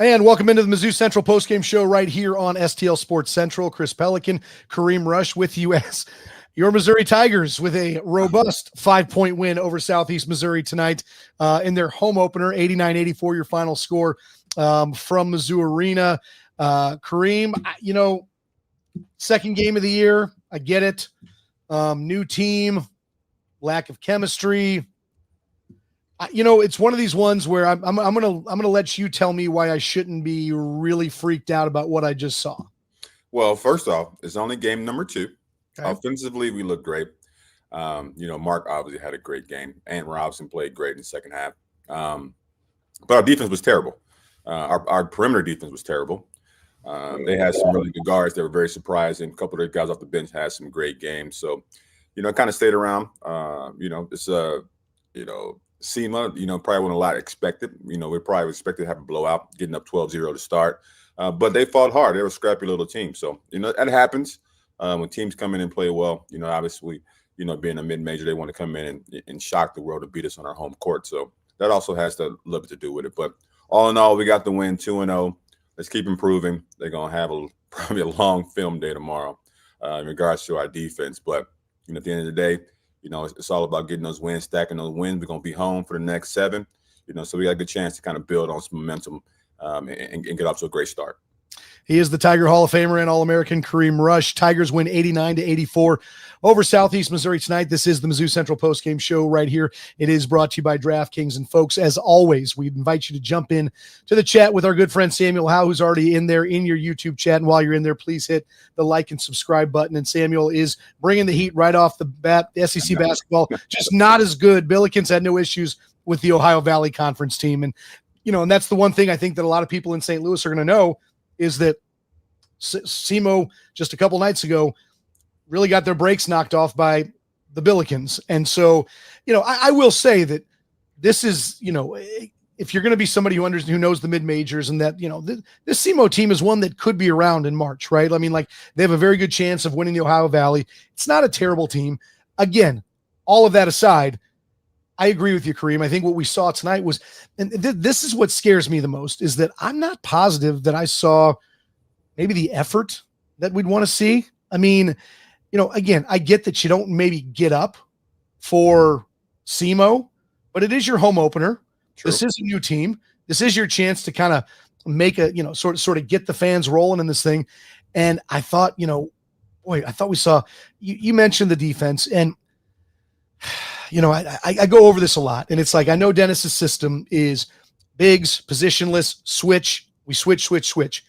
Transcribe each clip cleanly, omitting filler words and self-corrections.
And welcome into the Mizzou Central Postgame Show right here on STL Sports Central. Chris Pelikan, Kareem Rush with you as your Missouri Tigers with a robust 5-point win over Southeast Missouri tonight in their home opener, 89-84, your final score from Mizzou Arena. Kareem, second game of the year, I get it. New team, lack of chemistry. It's one of these ones where I'm gonna let you tell me why I shouldn't be really freaked out about what I just saw. Well, first off, it's only game number 2. Okay. Offensively, we look great. Mark obviously had a great game, and Robson played great in the second half. But our defense was terrible. Our perimeter defense was terrible. They had some really good guards. They were very surprising. A couple of the guys off the bench had some great games. So, kind of stayed around. SEMO, probably wasn't a lot expected. We probably expected to have a blowout, getting up 12-0 to start. But they fought hard. They were a scrappy little team. So, that happens when teams come in and play well. Obviously, being a mid-major, they want to come in and shock the world to beat us on our home court. So that also has a little bit to do with it. But all in all, we got the win 2-0. Let's keep improving. They're going to have probably a long film day tomorrow in regards to our defense. But, at the end of the day, it's all about getting those wins, stacking those wins. We're going to be home for the next 7, so we got a good chance to kind of build on some momentum and get off to a great start. He is the Tiger Hall of Famer and All-American Kareem Rush. Tigers win 89-84 over Southeast Missouri tonight. This is the Mizzou Central Postgame Show right here. It is brought to you by DraftKings. And folks, as always, we invite you to jump in to the chat with our good friend Samuel Howe, who's already in there in your YouTube chat. And while you're in there, please hit the like and subscribe button. And Samuel is bringing the heat right off the bat. The SEC basketball, just not as good. Billikens had no issues with the Ohio Valley Conference team. And, and that's the one thing I think that a lot of people in St. Louis are going to know is that SEMO just a couple nights ago really got their brakes knocked off by the Billikens. And so, I will say that this is, if you're going to be somebody who knows the mid-majors and that, this SEMO team is one that could be around in March, right? I mean, they have a very good chance of winning the Ohio Valley. It's not a terrible team. Again, all of that aside, I agree with you, Kareem. I think what we saw tonight was, and this is what scares me the most, is that I'm not positive that I saw maybe the effort that we'd want to see. I mean, again, I get that you don't maybe get up for SEMO, but it is your home opener. True. This is a new team. This is your chance to kind of make a, sort of get the fans rolling in this thing. And I thought, I thought we saw, you mentioned the defense, and I go over this a lot, and it's like, I know Dennis's system is bigs, positionless, switch. We switch.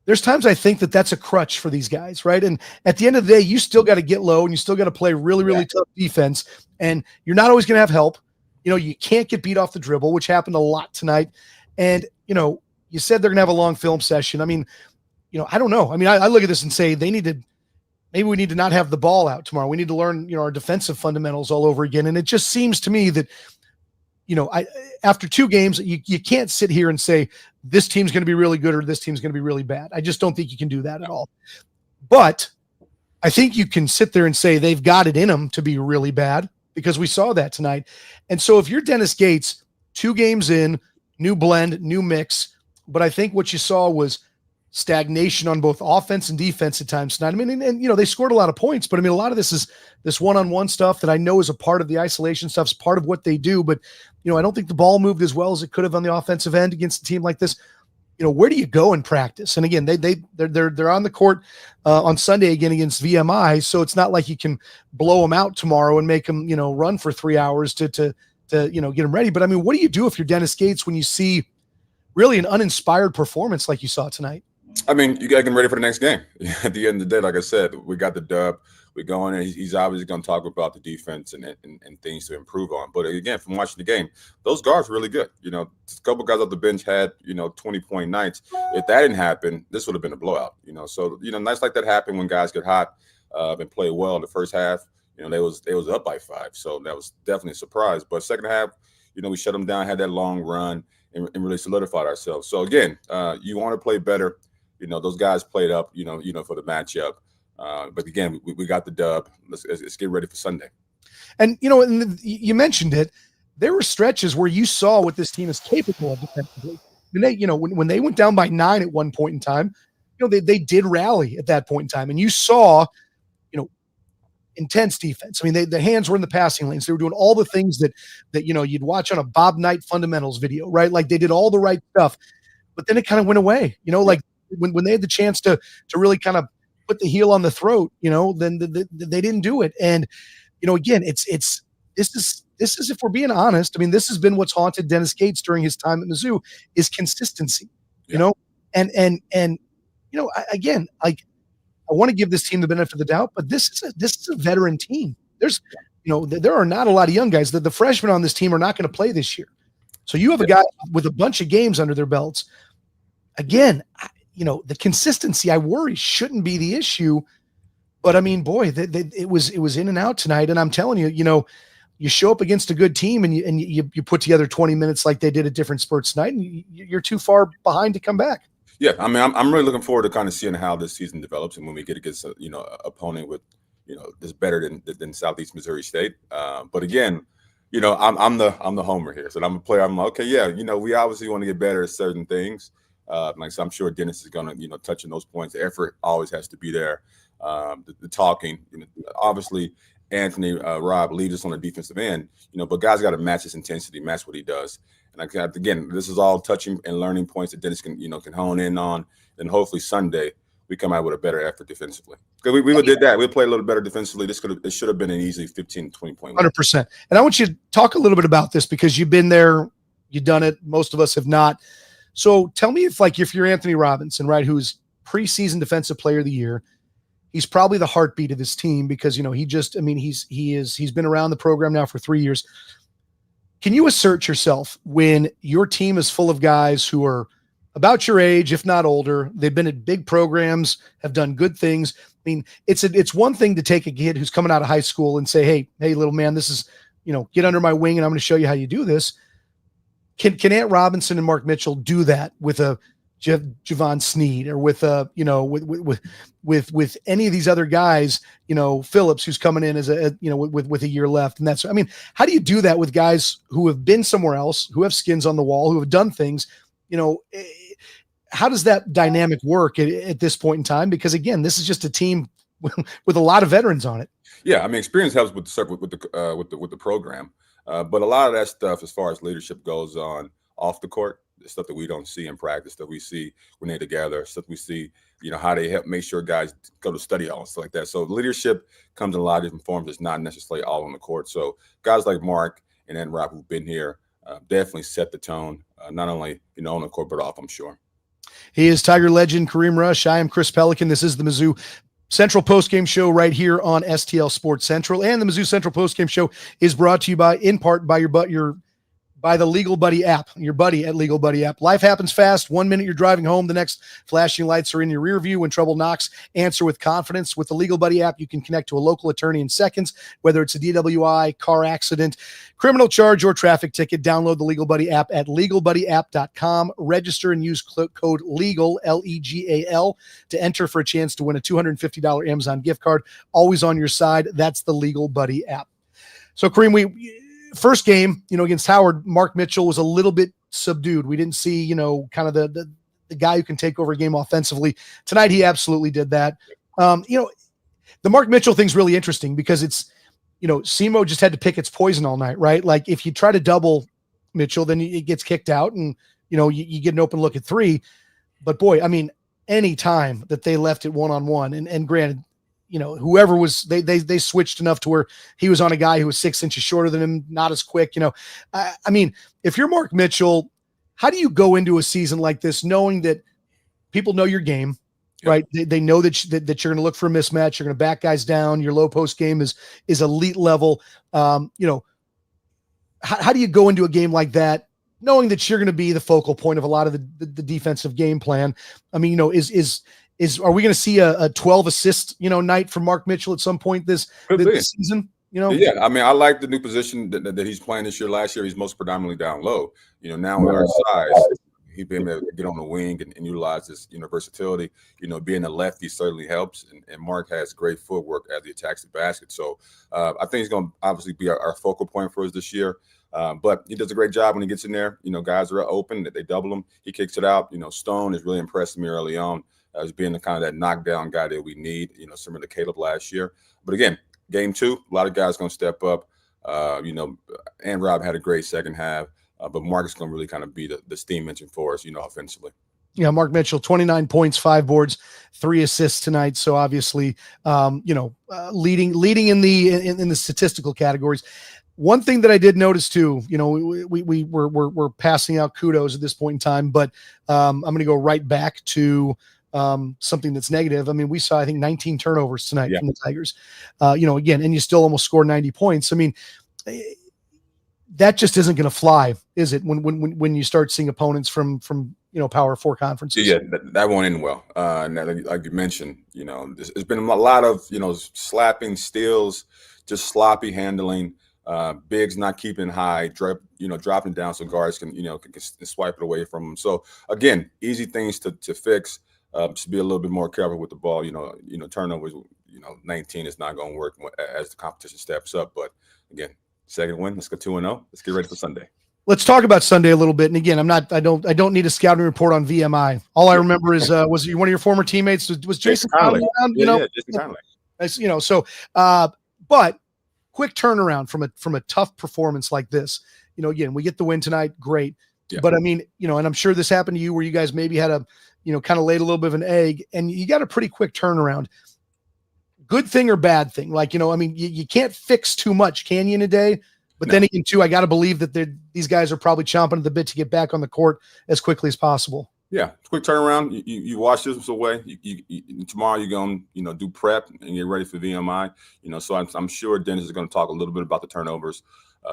There's times I think that that's a crutch for these guys, right? And at the end of the day, you still got to get low, and you still got to play really, really tough defense, and you're not always going to have help. You can't get beat off the dribble, which happened a lot tonight. And, you said they're going to have a long film session. I mean, I don't know. I mean, I look at this and say maybe we need to not have the ball out tomorrow. We need to learn, our defensive fundamentals all over again. And it just seems to me that, after 2 games, you can't sit here and say this team's going to be really good or this team's going to be really bad. I just don't think you can do that at all. But I think you can sit there and say they've got it in them to be really bad, because we saw that tonight. And so if you're Dennis Gates, 2 games in, new blend, new mix, but I think what you saw was stagnation on both offense and defense at times tonight. I mean, and they scored a lot of points, but I mean, a lot of this is this one-on-one stuff that I know is a part of the isolation stuff, is part of what they do. But, I don't think the ball moved as well as it could have on the offensive end against a team like this. Where do you go in practice? And again, they're on the court on Sunday again against VMI. So it's not like you can blow them out tomorrow and make them, run for 3 hours to get them ready. But I mean, what do you do if you're Dennis Gates when you see really an uninspired performance like you saw tonight? I mean, you got to get him ready for the next game. At the end of the day, like I said, we got the dub. We're going, and he's obviously going to talk about the defense and things to improve on. But again, from watching the game, those guards were really good. A couple guys off the bench had 20-point nights. If that didn't happen, this would have been a blowout. So nights like that happen when guys get hot and play well in the first half. They was up by 5, so that was definitely a surprise. But second half, we shut them down, had that long run, and really solidified ourselves. So again, you want to play better. Those guys played up, for the matchup. But again, we got the dub. Let's get ready for Sunday. And, you mentioned it. There were stretches where you saw what this team is capable of defensively. And they, when they went down by 9 at one point in time, they did rally at that point in time. And you saw, intense defense. I mean, the hands were in the passing lanes. They were doing all the things that you'd watch on a Bob Knight fundamentals video, right? Like they did all the right stuff, but then it kind of went away. Like when they had the chance to really kind of put the heel on the throat, then they didn't do it. And again, this is if we're being honest. I mean, this has been what's haunted Dennis Gates during his time at Mizzou is consistency. And again, like. I want to give this team the benefit of the doubt, but this is a veteran team. There are not a lot of young guys. The freshmen on this team are not going to play this year. So you have a guy with a bunch of games under their belts. Again, the consistency I worry shouldn't be the issue. But I mean, boy, it was in and out tonight. And I'm telling you, you show up against a good team and you put together 20 minutes like they did at different spurts tonight, and you're too far behind to come back. Yeah, I mean, I'm really looking forward to kind of seeing how this season develops and when we get against a opponent with that's better than Southeast Missouri State. But again, I'm the homer here, so I'm a player. I'm like, okay, yeah, we obviously want to get better at certain things. So I'm sure Dennis is going to touch on those points. The effort always has to be there. The talking, obviously. Anthony Robb leads us on the defensive end, but guys got to match his intensity, match what he does. And again, this is all touching and learning points that Dennis can hone in on. And hopefully Sunday we come out with a better effort defensively. Because we did that. We played a little better defensively. It should have been an easy 15 to 20 point win. 100%. And I want you to talk a little bit about this because you've been there, you've done it. Most of us have not. So tell me if you're Anthony Robinson, right, who's preseason defensive player of the year. He's probably the heartbeat of this team because he's been around the program now for 3 years. Can you assert yourself when your team is full of guys who are about your age, if not older? They've been at big programs, have done good things. I mean, it's one thing to take a kid who's coming out of high school and say, hey, little man, this is, get under my wing and I'm going to show you how you do this. Can Ant Robinson and Mark Mitchell do that with a Javon Sneed or with with any of these other guys, Phillips, who's coming in as with a year left. And that's, how do you do that with guys who have been somewhere else, who have skins on the wall, who have done things, how does that dynamic work at this point in time? Because again, this is just a team with a lot of veterans on it. Yeah. experience helps with the program. But a lot of that stuff, as far as leadership goes on off the court, stuff that we don't see in practice, that we see when they're together, stuff we see, how they help make sure guys go to study hall and stuff like that. So leadership comes in a lot of different forms. It's not necessarily all on the court. So guys like Mark and then Rob, who've been here, definitely set the tone, not only, on the court, but off, I'm sure. He is Tiger legend Kareem Rush. I am Chris Pelikan. This is the Mizzou Central Postgame Show right here on STL Sports Central. And the Mizzou Central Postgame Show is brought to you in part by by the Legal Buddy app, your buddy at Legal Buddy app. Life happens fast. 1 minute you're driving home, the next flashing lights are in your rear view. When trouble knocks, answer with confidence. With the Legal Buddy app, you can connect to a local attorney in seconds, whether it's a DWI, car accident, criminal charge, or traffic ticket. Download the Legal Buddy app at legalbuddyapp.com. Register and use code LEGAL, LEGAL, to enter for a chance to win a $250 Amazon gift card. Always on your side. That's the Legal Buddy app. So, Kareem, first game, against Howard, Mark Mitchell was a little bit subdued. We didn't see, kind of the guy who can take over a game offensively. Tonight, he absolutely did that. The Mark Mitchell thing's really interesting because it's, SEMO just had to pick its poison all night, right? Like if you try to double Mitchell, then it gets kicked out and, you get an open look at three. But boy, any time that they left it one-on-one, and granted, whoever was, they switched enough to where he was on a guy who was 6 inches shorter than him, not as quick. If you're Mark Mitchell, how do you go into a season like this knowing that people know your game, right? They know that you're going to look for a mismatch. You're going to back guys down. Your low post game is elite level. How do you go into a game like that knowing that you're going to be the focal point of a lot of the defensive game plan? Are we going to see a 12 assist, night from Mark Mitchell at some point this season? Yeah. I like the new position that he's playing this year. Last year, he's most predominantly down low. Now with our size, he's been able to get on the wing and utilize his, versatility. Being a lefty certainly helps. And Mark has great footwork as he attacks the basket. So I think he's going to obviously be our focal point for us this year. But he does a great job when he gets in there. Guys are open, that they double him. He kicks it out. Stone has really impressed me early on as being the kind of that knockdown guy that we need, similar to Caleb last year. But again, game 2, a lot of guys going to step up. And Rob had a great second half, but Mark is going to really kind of be the steam engine for us, offensively. Yeah, Mark Mitchell, 29 points, 5 boards, 3 assists tonight. So obviously, leading in the statistical categories. One thing that I did notice too, we're passing out kudos at this point in time, but I'm going to go right back to something that's negative. I mean, we saw, I think, 19 turnovers tonight from the Tigers, again, and you still almost scored 90 points. I mean, that just isn't going to fly, is it? When you start seeing opponents from Power 4 conferences. Yeah, that won't end well. Like you mentioned, there's been a lot of slapping, steals, just sloppy handling. Bigs not keeping high, dropping down so guards can swipe it away from them. So again, easy things to fix. To be a little bit more careful with the ball. Turnovers. 19 is not going to work as the competition steps up. But again, second win. Let's go 2-0. Let's get ready for Sunday. Let's talk about Sunday a little bit. And again, I don't need a scouting report on VMI. All I remember is was one of your former teammates was Jason Conley around? Jason Conley. But quick turnaround from a tough performance like this. Again, we get the win tonight, great. Yeah. But I mean, and I'm sure this happened to you where you guys maybe had a, kind of laid a little bit of an egg and you got a pretty quick turnaround. Good thing or bad thing? Like, I mean, you can't fix too much, can you, in a day? But then again, too, I got to believe that these guys are probably chomping at the bit to get back on the court as quickly as possible. Yeah, quick turnaround. You wash this away. Tomorrow you're going to do prep and get ready for VMI. So I'm sure Dennis is going to talk a little bit about the turnovers,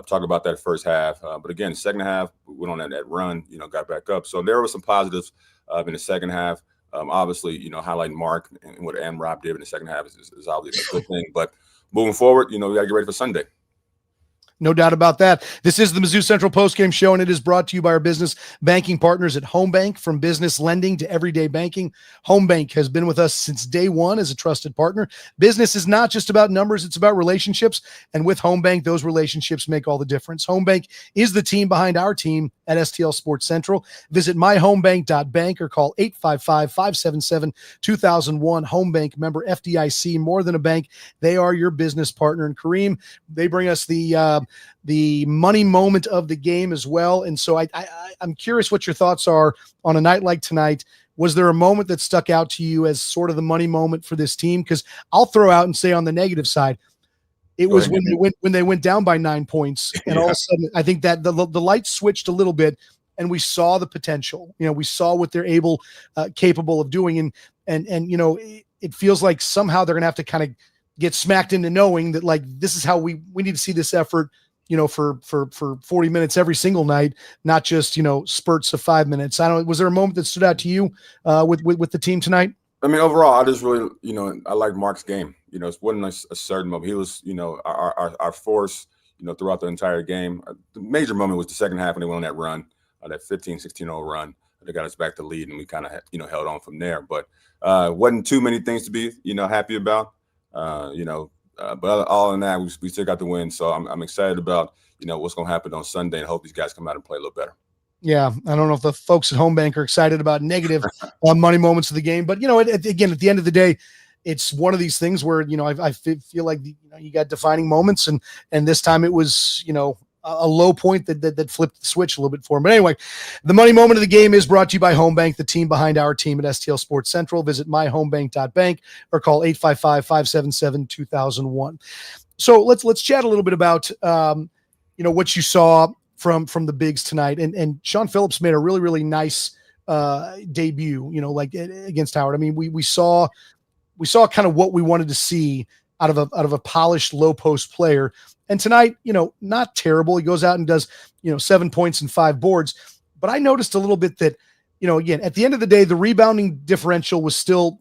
talk about that first half. But again, second half, we went on that run, got back up. So there were some positives in the second half. Obviously, highlighting Mark and what Rob did in the second half is obviously a good thing. But moving forward, we got to get ready for Sunday. No doubt about that. This is the Mizzou Central Postgame Show, and it is brought to you by our business banking partners at Home Bank. From business lending to everyday banking, Home Bank has been with us since day one as a trusted partner. Business is not just about numbers, it's about relationships, and with Home Bank, those relationships make all the difference. Home Bank is the team behind our team at STL Sports Central. Visit myhomebank.bank or call 855-577-2001. Home Bank, member FDIC, more than a bank. They are your business partner. And Kareem, they bring us the money moment of the game as well. And so I'm curious what your thoughts are on a night like tonight. Was there a moment that stuck out to you as sort of the money moment for this team? Because I'll throw out and say on the negative side, it was when they went down by 9 points, and all of a sudden, I think that the light switched a little bit, and we saw the potential. We saw what they're capable of doing, and it feels like somehow they're gonna have to kind of get smacked into knowing that, like, this is how we need to see this effort, for 40 minutes every single night, not just spurts of 5 minutes. Was there a moment that stood out to you with the team tonight? I mean, overall, I just really, I like Mark's game. It wasn't a certain moment. He was, our force, throughout the entire game. The major moment was the second half when they went on that run, that 15-16-0 run. They got us back to lead, and we kind of, held on from there. But wasn't too many things to be, happy about. But all in that, we still got the win. So I'm excited about, what's going to happen on Sunday, and hope these guys come out and play a little better. Yeah, I don't know if the folks at Home Bank are excited about negative money moments of the game, but again, at the end of the day, it's one of these things where I feel like you got defining moments, and this time it was a low point that flipped the switch a little bit for him. But anyway, the money moment of the game is brought to you by Home Bank, the team behind our team at STL Sports Central. Visit myhomebank.bank or call 855-577-2001. So let's chat a little bit about what you saw from the bigs tonight, and Sean Phillips made a really, really nice debut, against Howard. I mean, we saw kind of what we wanted to see out of a polished low post player. And tonight, not terrible. He goes out and does, 7 points and 5 boards. But I noticed a little bit that, again, at the end of the day, the rebounding differential was still,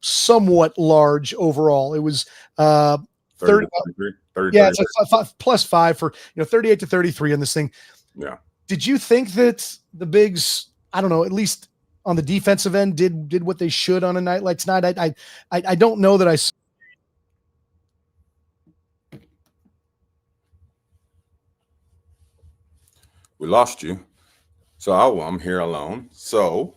somewhat large overall. It was 30. Yeah, it's like plus 5 for 38 to 33 on this thing. Yeah. Did you think that the bigs, I don't know, at least on the defensive end, did what they should on a night like tonight? I don't know that I saw. we lost you. So I'm here alone. So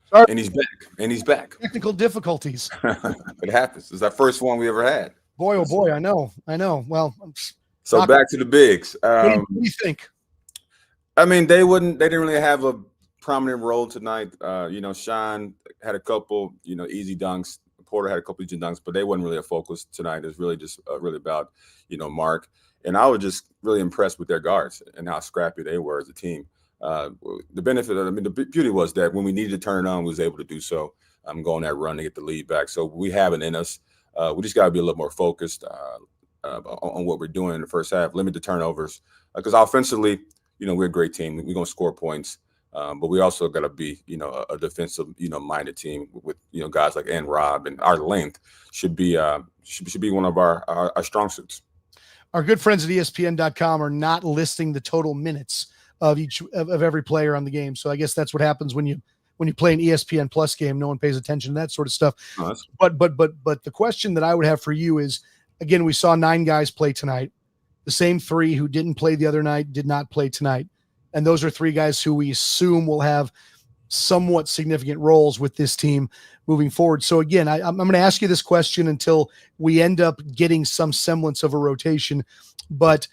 Sorry, and he's back. And he's back. technical difficulties. It happens. It's our first one we ever had. Boy, oh boy, I know. Well, So back to the bigs. what do you think? I mean, they didn't really have a prominent role tonight. Sean had a couple, easy dunks. Porter had a couple easy dunks, but they wasn't really a focus tonight. It's really just really about, Mark. And I was just really impressed with their guards and how scrappy they were as a team. The beauty was that when we needed to turn it on, we was able to do so. Going that run to get the lead back. So we have it in us. We just got to be a little more focused on what we're doing in the first half. Limit the turnovers because offensively, we're a great team. We're gonna score points, but we also got to be, a defensive, minded team with, guys like Rob, and our length should be one of our strong suits. Our good friends at ESPN.com are not listing the total minutes of every player on the game. So I guess that's what happens when you play an ESPN Plus game. No one pays attention to that sort of stuff. Oh, but the question that I would have for you is, again, we saw 9 guys play tonight. The same 3 who didn't play the other night did not play tonight. And those are 3 guys who we assume will have somewhat significant roles with this team moving forward. So again, I'm going to ask you this question until we end up getting some semblance of a rotation. But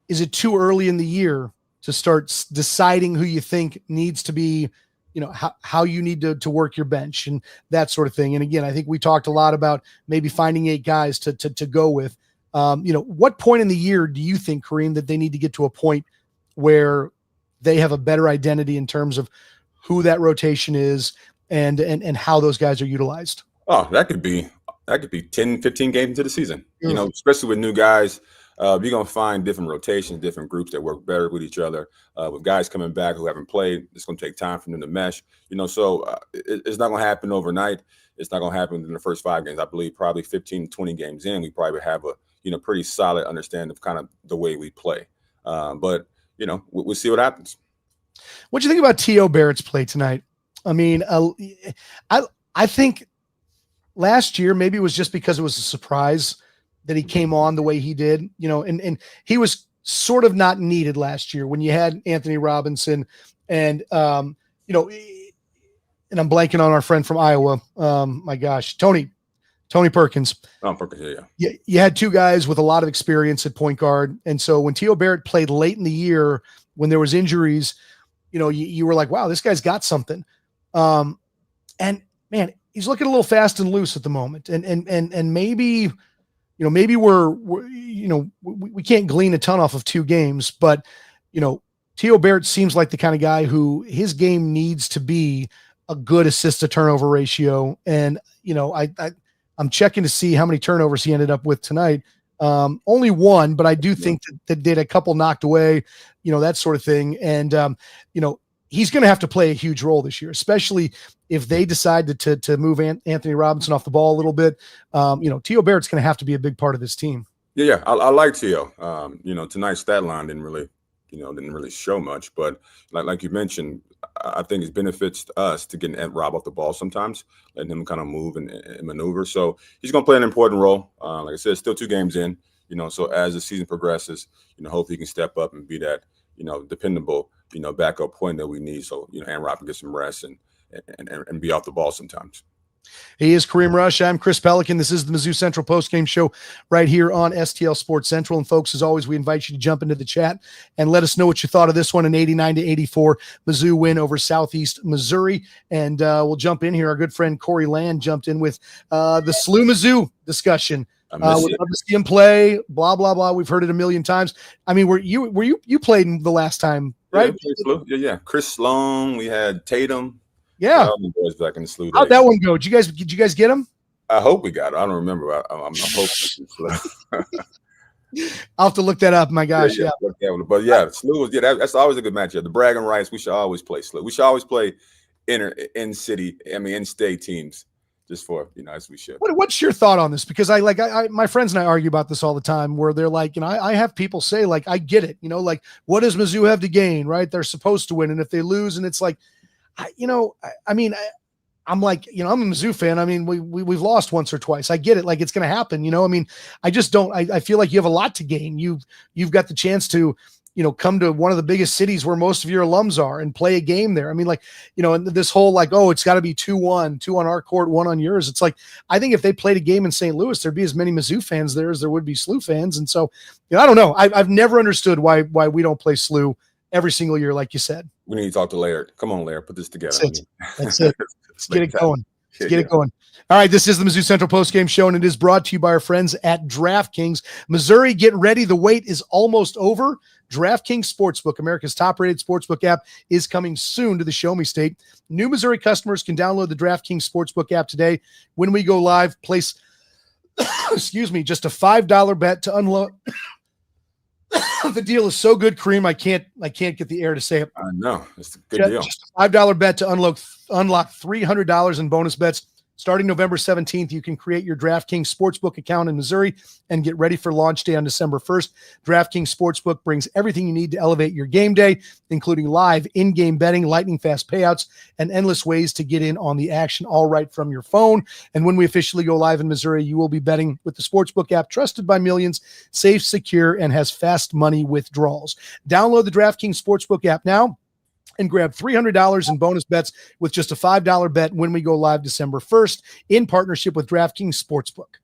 is it too early in the year to start deciding who you think needs to be, how you need to work your bench and that sort of thing? And again, I think we talked a lot about maybe finding 8 guys to go with. What point in the year do you think, Kareem, that they need to get to a point where they have a better identity in terms of who that rotation is and how those guys are utilized? Oh, that could be 10, 15 games into the season, especially with new guys. You're going to find different rotations, different groups that work better with each other. With guys coming back who haven't played, it's going to take time for them to mesh. So it's not going to happen overnight. It's not going to happen in the first 5 games. I believe probably 15, 20 games in, we probably have a pretty solid understanding of kind of the way we play. But we'll see what happens. What do you think about T.O. Barrett's play tonight? I mean, I think last year maybe it was just because it was a surprise that he came on the way he did, and he was sort of not needed last year when you had Anthony Robinson and, and I'm blanking on our friend from Iowa. My gosh, Tony Perkins. Perkins, yeah. You had 2 guys with a lot of experience at point guard. And so when T.O. Barrett played late in the year, when there was injuries, you were like, wow, this guy's got something. And man, he's looking a little fast and loose at the moment. And maybe, maybe we can't glean a ton off of 2 games, but, T.O. Barrett seems like the kind of guy who his game needs to be a good assist to turnover ratio. And, I'm checking to see how many turnovers he ended up with tonight. Only 1, but I do think that did a couple knocked away, that sort of thing. And, he's going to have to play a huge role this year, especially if they decide to move Anthony Robinson off the ball a little bit. T.O. Barrett's going to have to be a big part of this team. Yeah. I like T.O. Tonight's stat line didn't really show much, but like you mentioned, I think it benefits us to get Rob off the ball sometimes, letting him kind of move and maneuver. So he's going to play an important role. Like I said, still 2 games in, so as the season progresses, hopefully he can step up and be that, dependable, backup point that we need. So, Rob can get some rest and be off the ball sometimes. He is Kareem Rush. I'm Chris Pelikan. This is the Mizzou Central Postgame Show right here on STL Sports Central. And folks, as always, we invite you to jump into the chat and let us know what you thought of this one, an 89-84 Mizzou win over Southeast Missouri. And we'll jump in here. Our good friend Corey Land jumped in with the SLU Mizzou discussion. We'd love to see him play, blah, blah, blah. We've heard it a million times. I mean, you played the last time, right? Yeah. Chris Sloan, we had Tatum. Yeah, boys back in the SLU. How'd that one go? Did you guys get him? I hope we got it. I don't remember. I'm hoping. I'll have to look that up. My gosh, yeah. But yeah, SLU was that's always a good matchup. The bragging rights. We should always play SLU. We should always play in-state teams, just for as we should. What's your thought on this? Because I my friends and I argue about this all the time. Where they're like, I have people say like, I get it. What does Mizzou have to gain? Right? They're supposed to win, and if they lose, and it's like. I'm like, I'm a Mizzou fan. I mean, we've lost once or twice. I get it. Like, it's going to happen. I mean, I just don't. I feel like you have a lot to gain. You've got the chance to, come to one of the biggest cities where most of your alums are and play a game there. I mean, like, and this whole like, oh, it's got to be 2-1, 2 on our court, 1 on yours. It's like, I think if they played a game in St. Louis, there'd be as many Mizzou fans there as there would be SLU fans. And so, I don't know. I've never understood why we don't play SLU every single year, like you said. We need to talk to Laird. Come on, Laird, put this together. That's it. Let's get it going. Let's get it going. All right, this is the Mizzou Central Postgame Show, and it is brought to you by our friends at DraftKings. Missouri, get ready. The wait is almost over. DraftKings Sportsbook, America's top-rated sportsbook app, is coming soon to the Show Me State. New Missouri customers can download the DraftKings Sportsbook app today. When we go live, place, just a $5 bet to unlock. The deal is so good, Kareem. I can't get the air to say it. I know. It's a good deal. Just a $5 bet to unlock $300 in bonus bets. Starting November 17th, you can create your DraftKings Sportsbook account in Missouri and get ready for launch day on December 1st. DraftKings Sportsbook brings everything you need to elevate your game day, including live in-game betting, lightning-fast payouts, and endless ways to get in on the action, all right from your phone. And when we officially go live in Missouri, you will be betting with the Sportsbook app, trusted by millions, safe, secure, and has fast money withdrawals. Download the DraftKings Sportsbook app now and grab $300 in bonus bets with just a $5 bet when we go live December 1st in partnership with DraftKings Sportsbook.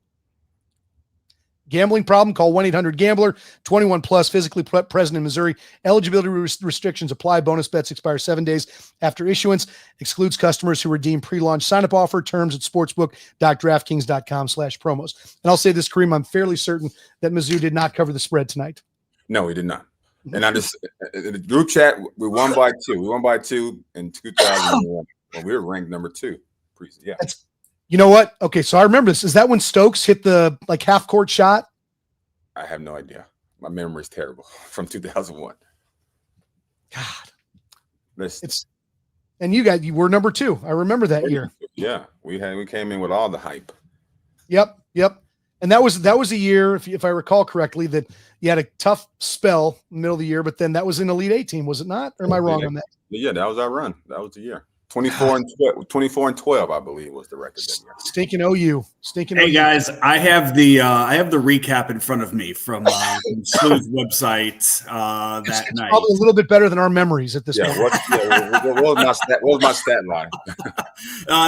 Gambling problem? Call 1-800-GAMBLER. 21 plus, physically present in Missouri. Eligibility restrictions apply. Bonus bets expire 7 days after issuance. Excludes customers who redeem pre-launch sign-up offer. Terms at sportsbook.draftkings.com/promos. And I'll say this, Kareem, I'm fairly certain that Mizzou did not cover the spread tonight. No, he did not. And I just, in the group chat, we won by 2. We won by 2 in 2001. Well, we were ranked number 2. Yeah. You know what? Okay, so I remember this. Is that when Stokes hit the half-court shot? I have no idea. My memory is terrible from 2001. God. And you were number 2. I remember that year. Yeah, we came in with all the hype. Yep. And that was a year, if I recall correctly, that you had a tough spell in the middle of the year, but then that was an Elite 8 team, was it not? Or am I wrong on that? Yeah, that was our run. That was the year. 24 and 12, I believe, was the record that year. Stinking OU. Hey guys, I have the recap in front of me from SLU's website that it's night. Probably a little bit better than our memories at this point. What was my stat line?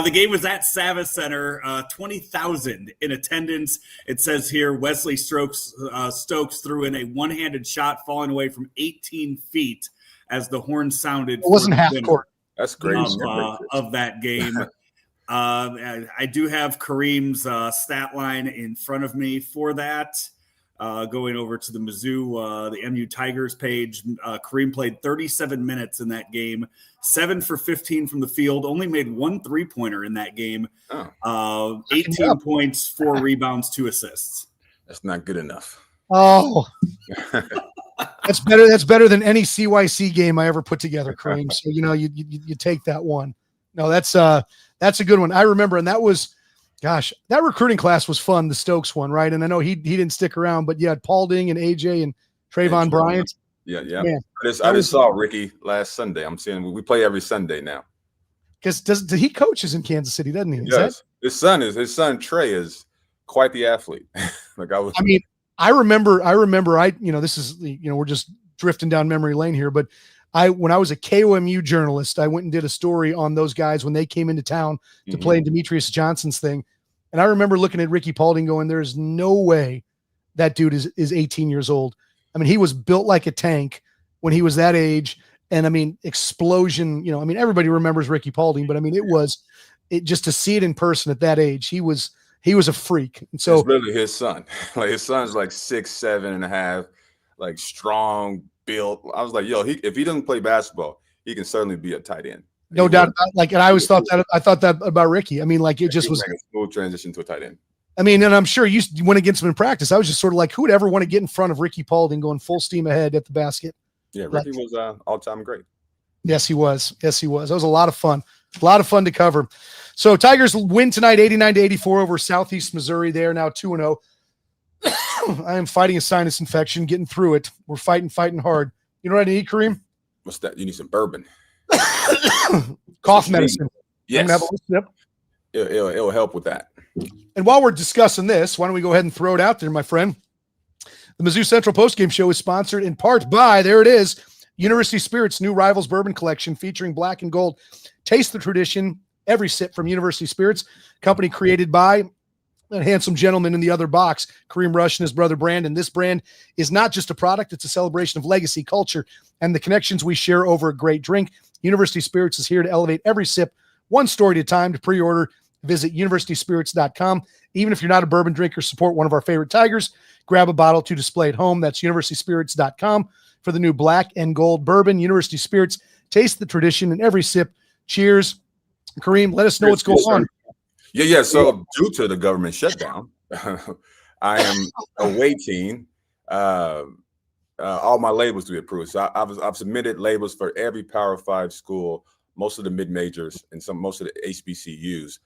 The game was at Savas Center, 20,000 in attendance. It says here Wesley Stokes threw in a one-handed shot falling away from 18 feet as the horn sounded. It wasn't half court. That's great. Of that game. I do have Kareem's stat line in front of me for that. Going over to the Mizzou, the MU Tigers page, Kareem played 37 minutes in that game, 7 for 15 from the field, only made 1 3-pointer in that game, 18 points, 4 rebounds, 2 assists. That's not good enough. Oh, that's better. That's better than any CYC game I ever put together, Kareem. So you take that one. No, that's a good one. I remember, and that was, gosh, that recruiting class was fun. The Stokes one, right? And I know he didn't stick around, but you had Paulding and AJ and Trayvon Bryant. Yeah. Man, I just saw Ricky last Sunday. I'm seeing we play every Sunday now. Because he coaches in Kansas City, doesn't he? Yes. His son Trey is quite the athlete. I remember, this is, we're just drifting down memory lane here, but when I was a KOMU journalist, I went and did a story on those guys when they came into town to play in Demetrius Johnson's thing. And I remember looking at Ricky Paulding going, there's no way that dude is 18 years old. I mean, he was built like a tank when he was that age. And I mean, explosion, everybody remembers Ricky Paulding, but I mean, it just to see it in person at that age, he was a freak. And so it's really his son. Like his son's like 6'7.5", like strong built. I was like, if he doesn't play basketball, he can certainly be a tight end. No doubt. And I always thought that about Ricky. I mean, like it just was a smooth transition to a tight end. I mean, and I'm sure you went against him in practice. I was just sort of like, who would ever want to get in front of Ricky Paulding going full steam ahead at the basket? Yeah, Ricky was all-time great. Yes, he was. That was a lot of fun. A lot of fun to cover. So Tigers win tonight, 89-84 over Southeast Missouri. They are now 2-0. I am fighting a sinus infection, getting through it. We're fighting hard. You know what I need, Kareem? What's that? You need some bourbon. Cough medicine. Yes. it'll help with that. And while we're discussing this, why don't we go ahead and throw it out there, my friend? The Mizzou Central Postgame Show is sponsored in part by, there it is, University Spirit's new Rivals Bourbon Collection featuring black and gold. Taste the tradition, every sip from University Spirits, company created by that handsome gentleman in the other box, Kareem Rush and his brother Brandon. This brand is not just a product, it's a celebration of legacy, culture, and the connections we share over a great drink. University Spirits is here to elevate every sip, one story at a time. To pre-order, visit universityspirits.com. Even if you're not a bourbon drinker, support one of our favorite Tigers. Grab a bottle to display at home. That's universityspirits.com for the new black and gold bourbon. University Spirits, taste the tradition in every sip. Cheers. Kareem, let us know what's going on. Yeah. So due to the government shutdown, I am awaiting all my labels to be approved. So I've submitted labels for every Power 5 school, most of the mid-majors, and most of the HBCUs.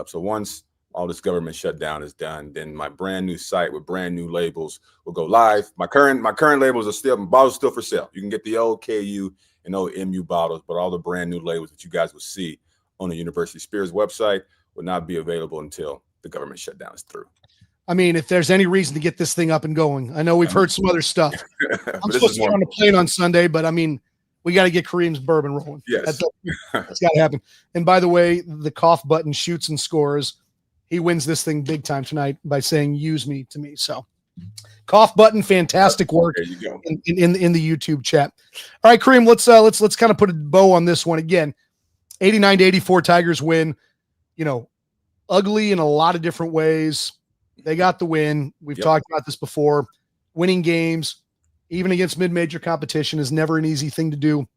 So once all this government shutdown is done, then my brand new site with brand new labels will go live. My current labels are bottles still for sale. You can get the old KU and old MU bottles, but all the brand new labels that you guys will see on the University Spirits website will not be available until the government shutdown is through. I mean, if there's any reason to get this thing up and going, I know we've heard some other stuff. I'm supposed to be on a plane on Sunday, but I mean, we got to get Kareem's bourbon rolling. Yes. That's got to happen. And by the way, the cough button shoots and scores. He wins this thing big time tonight by saying, use me to me. So cough button, fantastic work there you go. in the YouTube chat. All right, Kareem, let's kind of put a bow on this one again. 89-84 Tigers win, ugly in a lot of different ways. They got the win. We've talked about this before. Winning games, even against mid-major competition, is never an easy thing to do.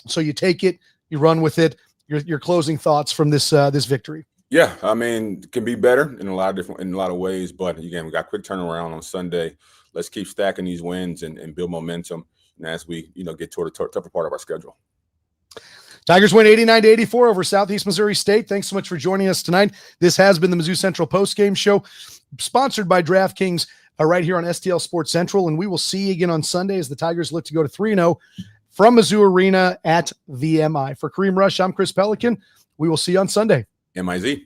So you take it, you run with it. Your closing thoughts from this victory. Yeah, I mean, it can be better in a lot of ways. But again, we got quick turnaround on Sunday. Let's keep stacking these wins and build momentum, and as we get toward the tougher part of our schedule. Tigers win 89-84 over Southeast Missouri State. Thanks so much for joining us tonight. This has been the Mizzou Central Postgame Show, sponsored by DraftKings right here on STL Sports Central. And we will see you again on Sunday as the Tigers look to go to 3-0 from Mizzou Arena at VMI. For Kareem Rush, I'm Chris Pelikan. We will see you on Sunday. MIZ.